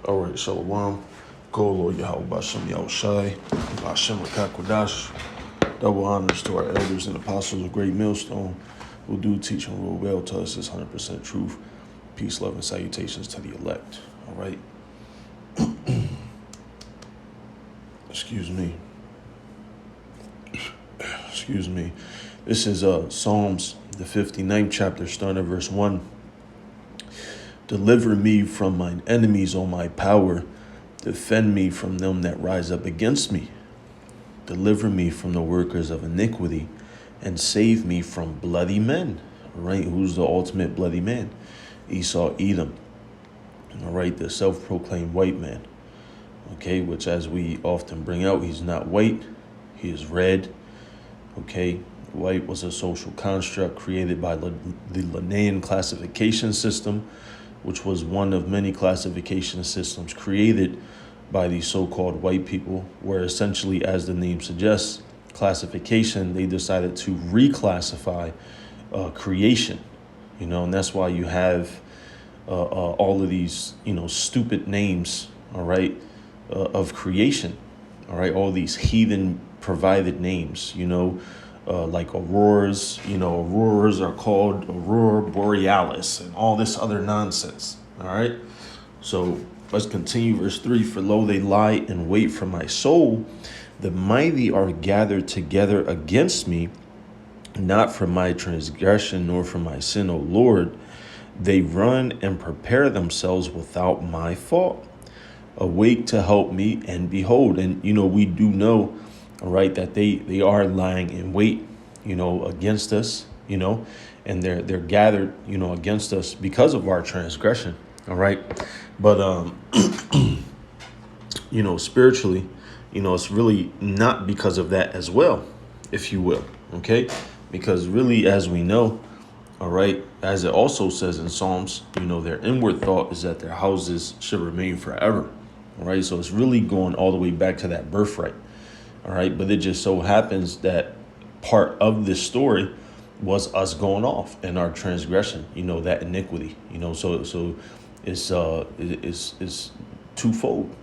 All right, Shalom. Kolo Yahweh Bashem Yahushai, Bashem Rakakwadash. Double honors to our elders and apostles of Great Millstone who do teach and rule well to us is 100% truth. Peace, love, and salutations to the elect. All right. Excuse me. Excuse me. This is Psalms, the 59th chapter, starting at verse 1. Deliver me from mine enemies, O my power. Defend me from them that rise up against me. Deliver me from the workers of iniquity, and save me from bloody men. All right, who's the ultimate bloody man? Esau, Edom. All right, the self-proclaimed white man. Okay, which as we often bring out, he's not white, he is red. Okay, white was a social construct created by the Linnaean classification system, which was one of many classification systems created by these so-called white people, where essentially, as the name suggests, classification, they decided to reclassify creation, and that's why you have all of these, stupid names, all right, of creation, all right, all these heathen provided names, like auroras, auroras are called aurora borealis and all this other nonsense. All right. So let's continue verse 3. For lo, they lie in wait for my soul. The mighty are gathered together against me, not for my transgression nor for my sin, O Lord. They run and prepare themselves without my fault. Awake to help me, and behold. And, we do know, all right, that they are lying in wait, against us, and they're gathered, against us because of our transgression. All right. But, spiritually, it's really not because of that as well, if you will. OK, because really, as we know, all right, as it also says in Psalms, their inward thought is that their houses should remain forever. All right. So it's really going all the way back to that birthright. All right. But it just so happens that part of this story was us going off in our transgression, that iniquity, so it's twofold,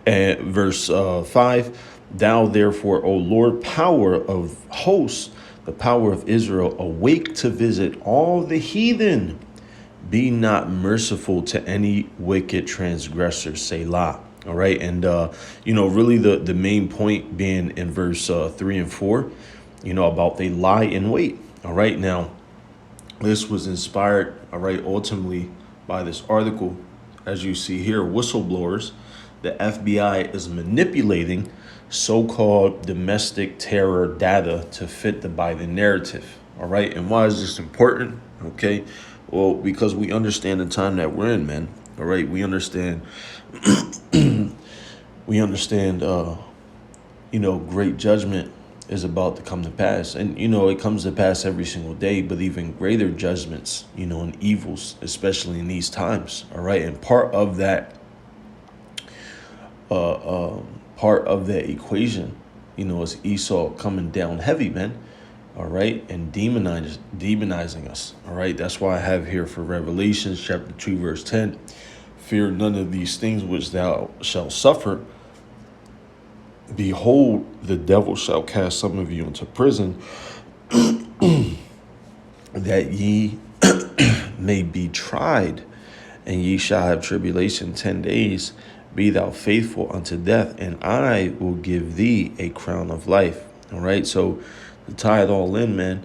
and verse 5, thou therefore, O Lord, power of hosts, the power of Israel, awake to visit all the heathen. Be not merciful to any wicked transgressor, Selah. All right. And, really the main point being in verse 3 and 4, about they lie in wait. All right. Now, this was inspired, all right, ultimately by this article. As you see here, whistleblowers, the FBI is manipulating so-called domestic terror data to fit the Biden narrative. All right. And why is this important? OK, well, because we understand the time that we're in, man. All right. We understand. Great judgment is about to come to pass. And, it comes to pass every single day, but even greater judgments, and evils, especially in these times. All right. And part of that equation, is Esau coming down heavy, man. All right. And demonizing us. All right. That's why I have here for Revelations chapter 2, verse 10. Fear none of these things which thou shalt suffer. Behold, the devil shall cast some of you into prison, that ye may be tried, and ye shall have tribulation 10 days. Be thou faithful unto death, and I will give thee a crown of life. All right. So to tie it all in, man,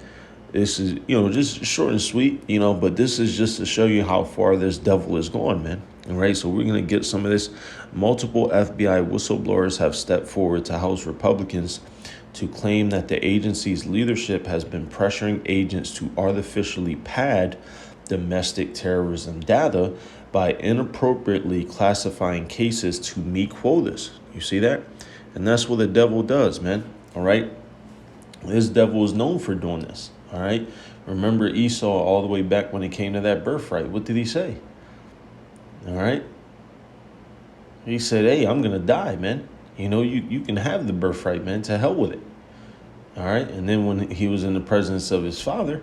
this is, just short and sweet, but this is just to show you how far this devil is going, man. All right. So we're going to get some of this. Multiple FBI whistleblowers have stepped forward to House Republicans to claim that the agency's leadership has been pressuring agents to artificially pad domestic terrorism data by inappropriately classifying cases to meet quotas. You see that? And that's what the devil does, man. All right. This devil is known for doing this. All right. Remember Esau all the way back when it came to that birthright. What did he say? All right. He said, hey, I'm going to die, man. You can have the birthright, man. To hell with it. All right. And then when he was in the presence of his father,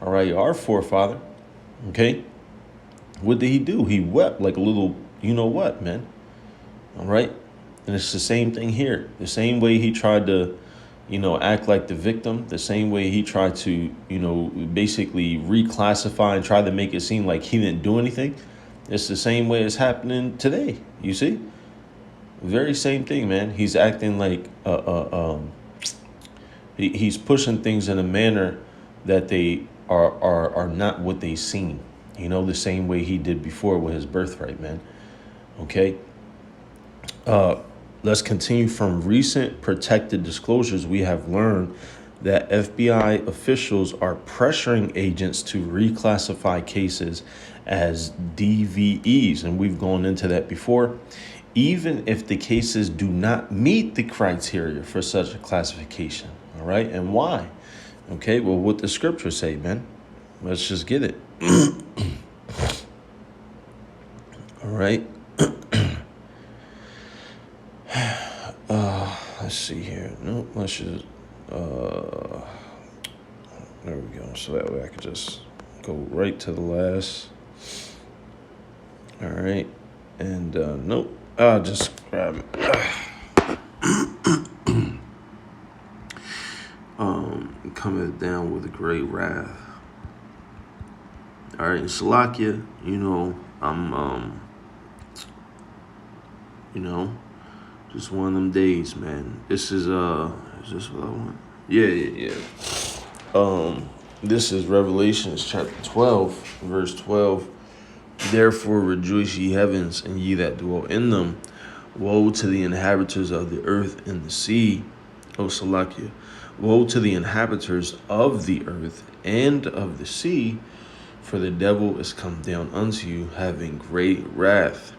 all right, our forefather, okay, What did he do? He wept like a little, you know what, man. All right. And it's the same thing here. The same way he tried to, act like the victim, the same way he tried to, basically reclassify and try to make it seem like he didn't do anything. It's the same way it's happening today. You see? Very same thing, man. He's acting like he's pushing things in a manner that they are not what they seem. The same way he did before with his birthright, man. Okay. Let's continue. From recent protected disclosures, we have learned that FBI officials are pressuring agents to reclassify cases as DVEs, and we've gone into that before, even if the cases do not meet the criteria for such a classification. All right, and why? Okay, well, what the scriptures say, man. Let's just get it. All right. Let's see here. No, let's just, there we go. So that way I could just go right to the last. All right. And, nope. I'll just grab it. Coming down with a great wrath. All right. And Salakia, I'm, just one of them days, man. This is this what I want? Yeah. This is Revelations chapter 12, verse 12. Therefore rejoice, ye heavens, and ye that dwell in them. Woe to the inhabitants of the earth and the sea. O Salakia. Woe to the inhabitants of the earth and of the sea, for the devil is come down unto you, having great wrath,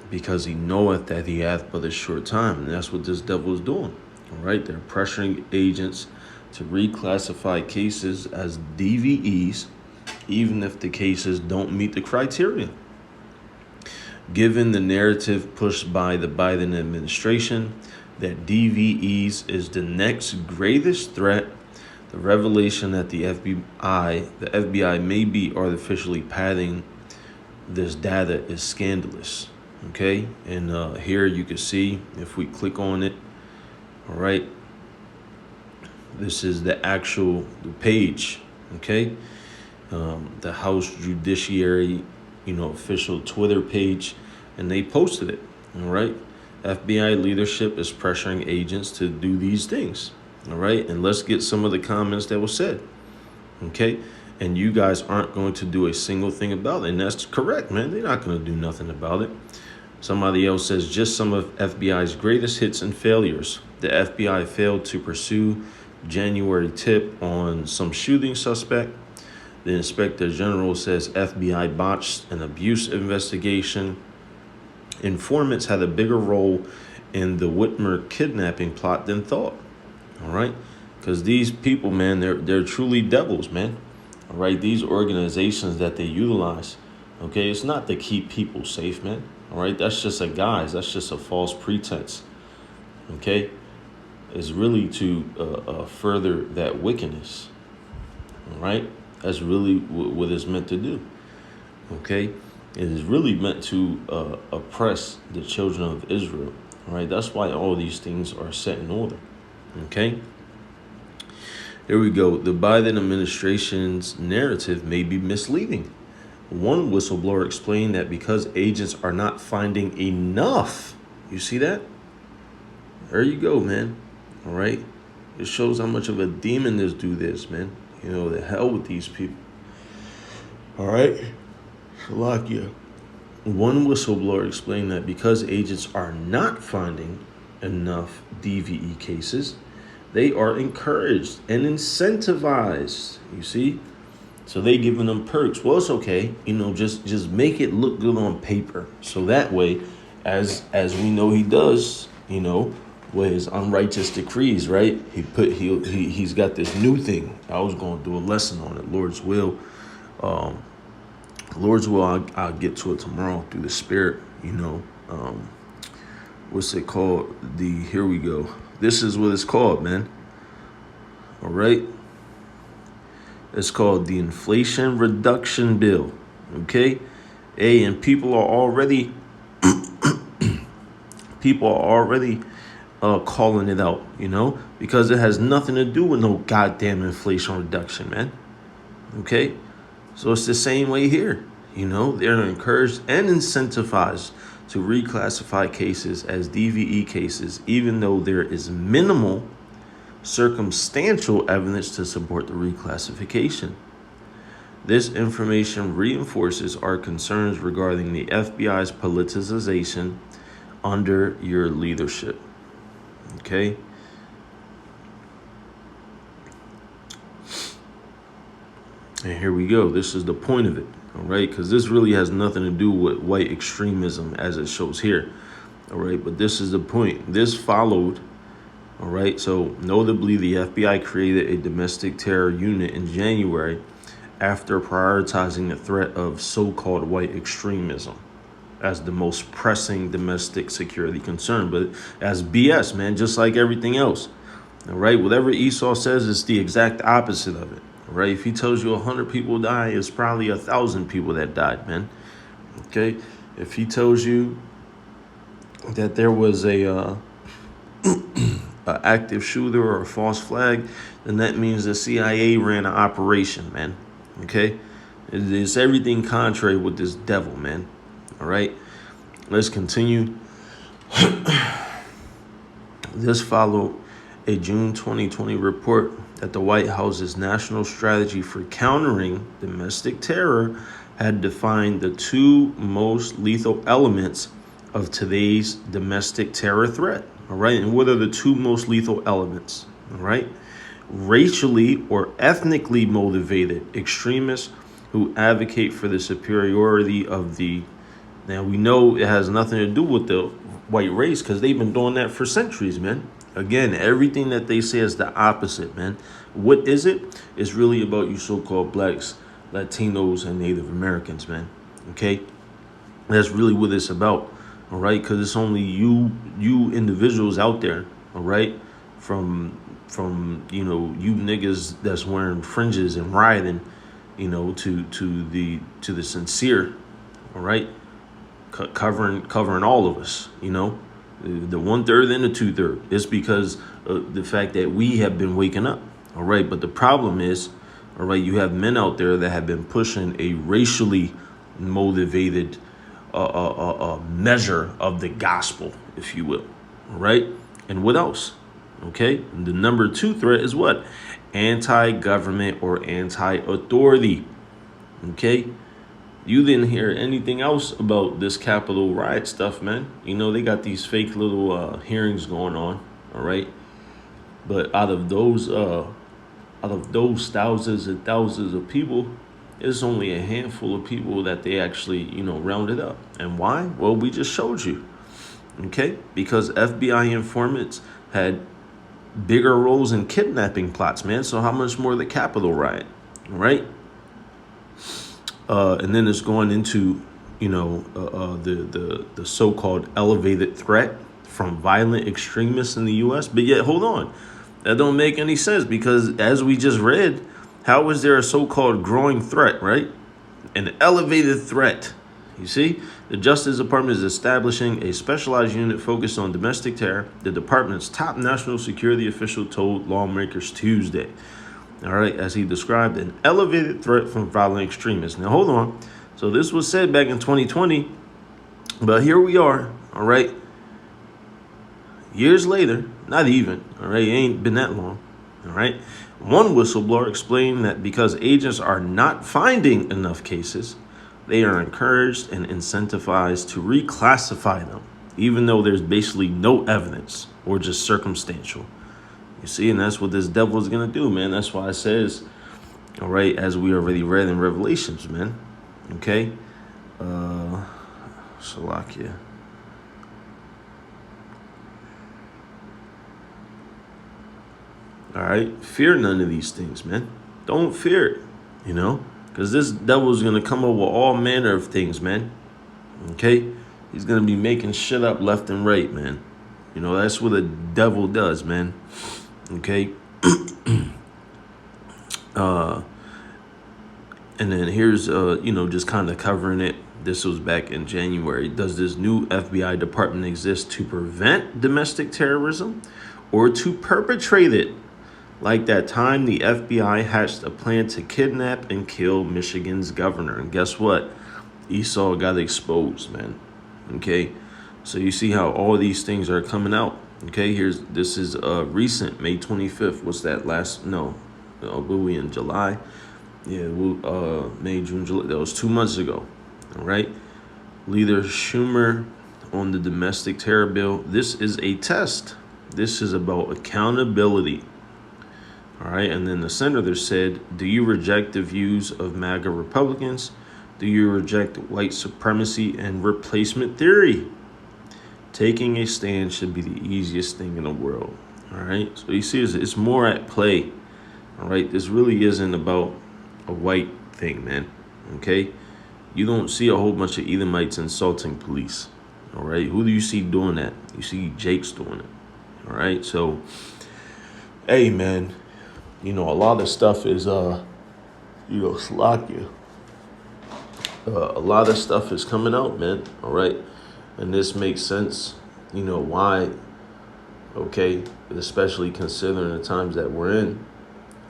because he knoweth that he hath but a short time. And that's what this devil is doing. All right. They're pressuring agents to reclassify cases as DVEs, even if the cases don't meet the criteria. Given the narrative pushed by the Biden administration that DVEs is the next greatest threat, the revelation that the FBI may be artificially padding this data is scandalous. Okay, and here you can see, if we click on it, all right, this is the page, okay, the House Judiciary, official Twitter page, and they posted it, all right. FBI leadership is pressuring agents to do these things, all right, and let's get some of the comments that were said, okay, and you guys aren't going to do a single thing about it, and that's correct, man. They're not going to do nothing about it. Somebody else says, just some of FBI's greatest hits and failures. The FBI failed to pursue January tip on some shooting suspect. The Inspector General says FBI botched an abuse investigation. Informants had a bigger role in the Whitmer kidnapping plot than thought. All right? Because these people, man, they're truly devils, man. All right? These organizations that they utilize, okay, it's not to keep people safe, man. All right, that's just a guise. That's just a false pretense. Okay, it's really to further that wickedness. All right, that's really what it's meant to do. Okay, it is really meant to oppress the children of Israel. All right, that's why all these things are set in order. Okay, here we go. The Biden administration's narrative may be misleading. One whistleblower explained that because agents are not finding enough, you see that? There you go, man. All right. It shows how much of a demon this dude is, man. The hell with these people. All right. Shalakia. One whistleblower explained that because agents are not finding enough DVE cases, they are encouraged and incentivized. You see? So they giving them perks. Well, it's okay, just make it look good on paper. So that way, as we know he does, with his unrighteous decrees, right? He's got this new thing. I was going to do a lesson on it. Lord's will, I'll get to it tomorrow through the Spirit. What's it called? Here we go. This is what it's called, man. All right. It's called the Inflation Reduction Bill, okay? Hey, and people are already calling it out, because it has nothing to do with no goddamn inflation reduction, man. Okay? So it's the same way here. They're encouraged and incentivized to reclassify cases as DVE cases, even though there is minimal circumstantial evidence to support the reclassification. This information reinforces our concerns regarding the FBI's politicization under your leadership. Okay? And here we go. This is the point of it, all right? Because this really has nothing to do with white extremism as it shows here, all right? But this is the point. This followed, all right? So notably, the FBI created a domestic terror unit in January after prioritizing the threat of so-called white extremism as the most pressing domestic security concern. But as BS, man, just like everything else, all right? Whatever Esau says is the exact opposite of it. Right? If he tells you 100 people die, it's probably 1,000 people that died, man. Okay? If he tells you that there was a active shooter or a false flag, then that means the CIA ran an operation, man. Okay? It's everything contrary with this devil, man. All right? Let's continue. This followed a June 2020 report that the White House's national strategy for countering domestic terror had defined the two most lethal elements of today's domestic terror threat. All right. And what are the two most lethal elements? All right. Racially or ethnically motivated extremists who advocate for the superiority of the. Now, we know it has nothing to do with the white race because they've been doing that for centuries, man. Again, everything that they say is the opposite, man. What is it? It's really about you so-called blacks, Latinos, and Native Americans, man. Okay? That's really what it's about, all right? Because it's only you individuals out there, all right? From you niggas that's wearing fringes and rioting, to the sincere, all right? Covering all of us, the 1/3 and the 2/3. It's because of the fact that we have been waking up. All right. But the problem is, all right, you have men out there that have been pushing a racially motivated measure of the gospel, if you will. All right. And what else? Okay. And the number 2 threat is what? Anti-government or anti-authority. Okay. You didn't hear anything else about this Capitol riot stuff, man. They got these fake little hearings going on, all right? But out of those thousands and thousands of people, it's only a handful of people that they actually, rounded up. And why? Well, we just showed you, okay? Because FBI informants had bigger roles in kidnapping plots, man. So how much more the Capitol riot, all right? And then it's going into, the so-called elevated threat from violent extremists in the U.S. But yet, hold on, that don't make any sense because as we just read, how is there a so-called growing threat, right? An elevated threat. You see, the Justice Department is establishing a specialized unit focused on domestic terror. The department's top national security official told lawmakers Tuesday. All right, as he described an elevated threat from violent extremists. Now, hold on. So this was said back in 2020, but here we are, all right, years later, not even, all right, it ain't been that long, all right. One whistleblower explained that because agents are not finding enough cases, they are encouraged and incentivized to reclassify them, even though there's basically no evidence or just circumstantial. You see, and that's what this devil is going to do, man. That's why it says, all right, as we already read in Revelations, man. Okay? Salakia. All right? Fear none of these things, man. Don't fear it, because this devil is going to come up with all manner of things, man. Okay? He's going to be making shit up left and right, man. That's what a devil does, man. Okay. And then here's, just kind of covering it, This was back in January. Does this new FBI department exist to prevent domestic terrorism or to perpetrate it? Like that time the FBI hatched a plan to kidnap and kill Michigan's governor. And guess what? Esau got exposed, man. Okay? So you see how all these things are coming out. Okay, this is recent, May 25th. What's that last? No, were we in July? Yeah, May, June, July. That was 2 months ago. All right. Leader Schumer on the domestic terror bill. This is a test. This is about accountability. All right. And then the senator said, do you reject the views of MAGA Republicans? Do you reject white supremacy and replacement theory? Taking a stand should be the easiest thing in the world. All right. So you see, it's more at play. All right. This really isn't about a white thing, man. Okay. You don't see a whole bunch of Edomites insulting police. All right. Who do you see doing that? You see Jake's doing it. All right. So, hey, man, a lot of stuff is, Slovakia. A lot of stuff is coming out, man. All right. And this makes sense, why, okay, especially considering the times that we're in,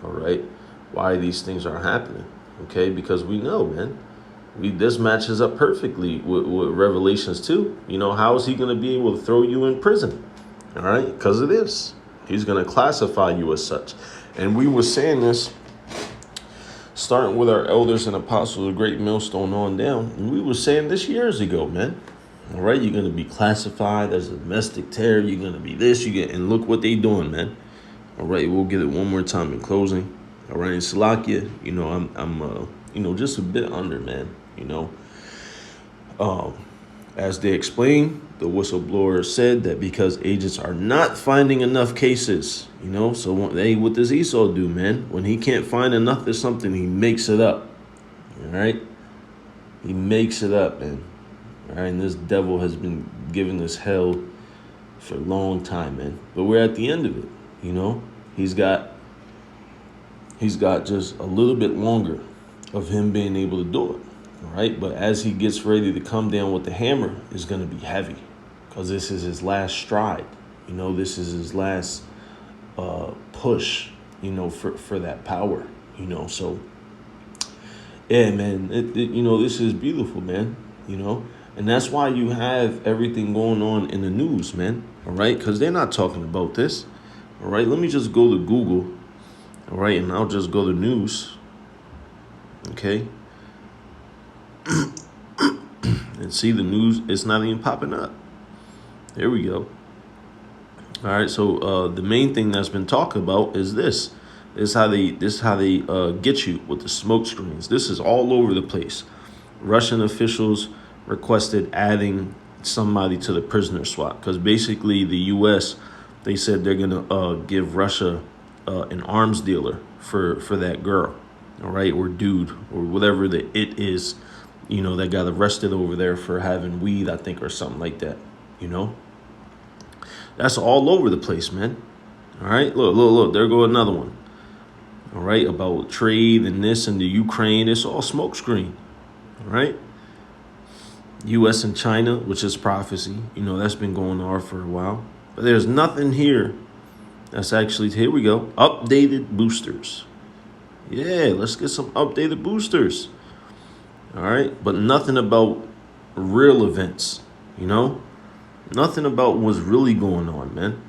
all right, why these things are happening, okay, because we know, man, this matches up perfectly with Revelations 2. How is he going to be able to throw you in prison, all right, because of this. He's going to classify you as such. And we were saying this, starting with our elders and apostles, the great millstone on down, and we were saying this years ago, man. All right, you're going to be classified as a domestic terror. You're going to be this. And look what they doing, man. All right, we'll get it one more time in closing. All right, in Slovakia, I'm just a bit under, man. As they explained, the whistleblower said that because agents are not finding enough cases, so what does Esau do, man? When he can't find enough of something, he makes it up. All right, he makes it up, man. All right, and this devil has been giving us hell for a long time, man. But we're at the end of it, He's got just a little bit longer of him being able to do it, all right? But as he gets ready to come down with the hammer, it's going to be heavy because this is his last stride. This is his last push, for that power, So, yeah, man, this is beautiful, man, And that's why you have everything going on in the news, man. All right. Because they're not talking about this. All right. Let me just go to Google. All right. And I'll just go to news. Okay. And see the news. It's not even popping up. There we go. All right. So the main thing that's been talked about is this. This is how they get you with the smoke screens. This is all over the place. Russian officials requested adding somebody to the prisoner swap because basically the U.S., they said they're going to give Russia an arms dealer for that girl, all right, or dude, or whatever it is, that got arrested over there for having weed, I think, or something like that, That's all over the place, man. All right, look, there go another one. All right, about trade and this and the Ukraine, it's all smokescreen, all right? U.S. and China, which is prophecy, that's been going on for a while. But there's nothing here that's actually, here we go, updated boosters. Yeah, let's get some updated boosters. All right, but nothing about real events, Nothing about what's really going on, man.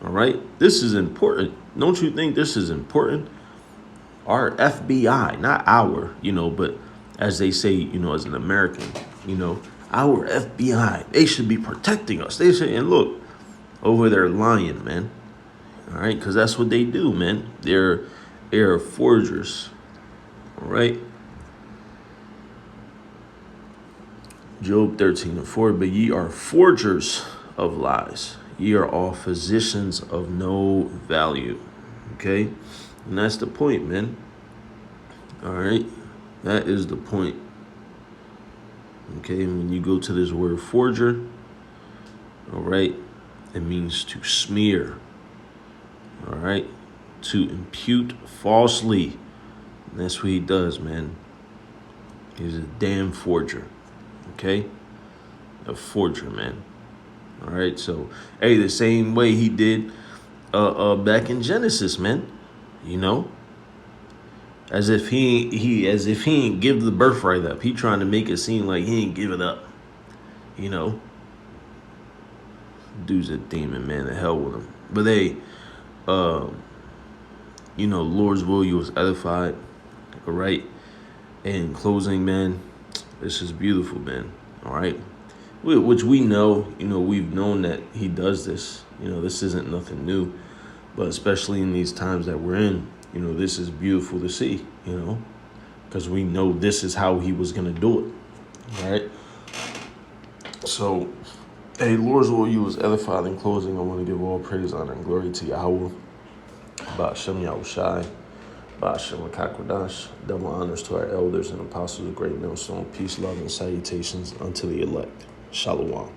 All right, this is important. Don't you think this is important? Our FBI, not our, but as they say, as an American, our FBI, they should be protecting us. They should, and look, over there lying, man. All right, because that's what they do, man. They're forgers. All right. Job 13:4, but ye are forgers of lies. Ye are all physicians of no value. Okay, and that's the point, man. All right, that is the point. Okay, and when you go to this word forger, all right, it means to smear. All right, to impute falsely. And that's what he does, man. He's a damn forger. Okay? A forger, man. All right, so hey, the same way he did back in Genesis, man. You know, as if he ain't give the birthright up. He trying to make it seem like he ain't give it up. You know, dude's a demon, man. The hell with him. But hey, Lord's will, you was edified. All right. In closing, man, this is beautiful, man. All right. Which we know, we've known that he does this. This isn't nothing new. But especially in these times that we're in, this is beautiful to see, because we know this is how he was going to do it. All right. So, hey, Lord's will, you was edified. In closing, I want to give all praise, honor, and glory to Yahweh, Ba'ashem Yahushai, Ba'ashem Akakwadash. Double honors to our elders and apostles of great millstone. Peace, love, and salutations unto the elect. Shalom.